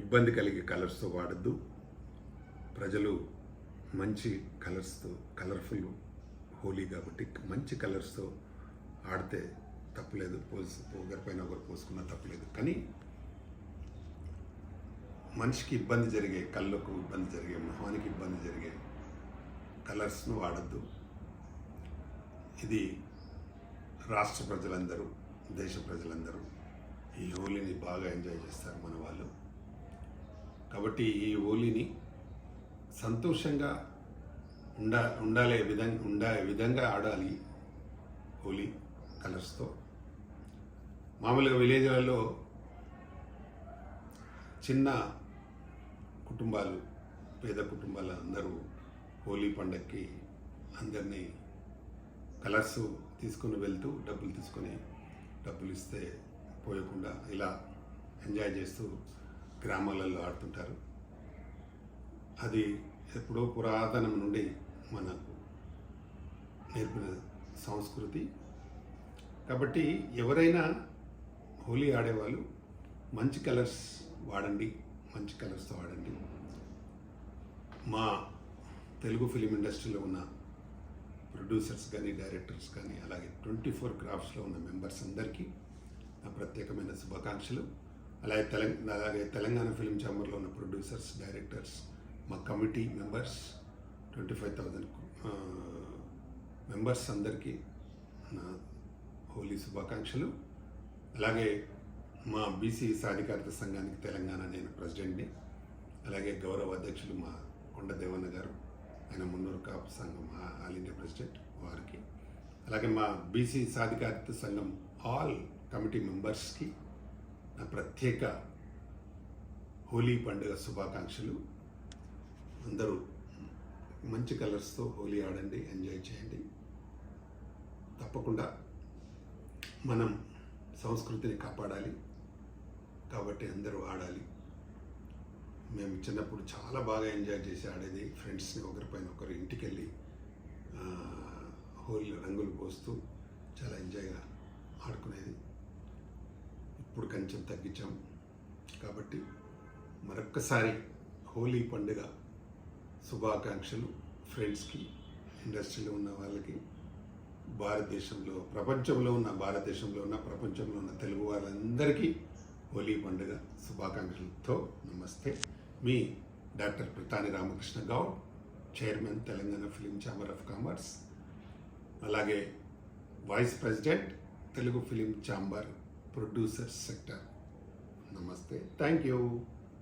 ఇబ్బంది కలిగే కలర్స్తో వాడద్దు. ప్రజలు మంచి కలర్స్తో, కలర్ఫుల్ హోలీ కాబట్టి మంచి కలర్స్తో ఆడితే తప్పులేదు. ఒకరిపైన ఒకరు పోసుకున్నా తప్పులేదు. కానీ మనిషికి ఇబ్బంది జరిగే, కళ్ళకు ఇబ్బంది జరిగే, మొహానికి ఇబ్బంది జరిగే కలర్స్ను వాడద్దు. ఇది రాష్ట్ర ప్రజలందరూ, దేశ ప్రజలందరూ ఈ హోలీని బాగా ఎంజాయ్ చేస్తారు మన వాళ్ళు. కాబట్టి ఈ హోలీని సంతోషంగా ఉండే విధంగా ఆడాలి. హోలీ కలర్స్తో మామూలుగా విలేజ్లలో చిన్న కుటుంబాలు, పేద కుటుంబాల అందరూ హోలీ పండగకి అందరినీ కలర్స్ తీసుకుని వెళ్తూ డబ్బులు ఇస్తే పోయకుండా ఇలా ఎంజాయ్ చేస్తూ గ్రామాలలో ఆడుతుంటారు. అది ఎప్పుడో పురాతనం నుండి మనకు నేర్పిన సంస్కృతి. కాబట్టి ఎవరైనా హోలీ ఆడేవాళ్ళు మంచి కలర్స్ వాడండి, మంచి కలర్స్తో ఆడండి. మా తెలుగు ఫిలిం ఇండస్ట్రీలో ఉన్న ప్రొడ్యూసర్స్ కానీ, డైరెక్టర్స్ కానీ, అలాగే 24 క్రాఫ్ట్స్లో ఉన్న మెంబర్స్ అందరికీ నా ప్రత్యేకమైన శుభాకాంక్షలు. అలాగే తెలంగాణ ఫిలిం ఛాంబర్లో ఉన్న ప్రొడ్యూసర్స్, డైరెక్టర్స్, మా కమిటీ మెంబర్స్ 25,000 మెంబర్స్ అందరికీ నా హోలీ శుభాకాంక్షలు. అలాగే మా బీసీ సాధికారత సంఘానికి తెలంగాణ నేను ప్రెసిడెంట్ని. అలాగే గౌరవ అధ్యక్షులు మా కొండ దేవన్న గారు, ఆయన మున్నూరు కాపు సంఘం ఆల్ ఇండియా ప్రెసిడెంట్, వారికి. అలాగే మా బీసీ సాధికారత సంఘం ఆల్ కమిటీ మెంబర్స్కి నా ప్రత్యేక హోలీ పండుగ శుభాకాంక్షలు. అందరూ మంచి కలర్స్తో హోలీ ఆడండి, ఎంజాయ్ చేయండి. తప్పకుండా మనం సంస్కృతిని కాపాడాలి. కాబట్టి అందరూ ఆడాలి. మేము చిన్నప్పుడు చాలా బాగా ఎంజాయ్ చేసి ఆడేది. ఫ్రెండ్స్ని ఒకరిపైన ఒకరు ఇంటికి వెళ్ళి హోలీ రంగులు పోస్తూ చాలా ఎంజాయ్గా ఆడుకునేది. ఇప్పుడు కొంచెం తగ్గించాం. కాబట్టి మరొక్కసారి హోలీ పండుగ శుభాకాంక్షలు ఫ్రెండ్స్కి, ఇండస్ట్రీలో ఉన్న వాళ్ళకి, ప్రపంచంలో ఉన్న తెలుగు వాళ్ళందరికీ హోలీ పండుగ శుభాకాంక్షలతో నమస్తే. మీ doctor Pratani Ramakrishna Goud, chairman Telangana film chamber of commerce, అలాగే vice president Telugu film chamber producers sector. నమస్తే. Thank you.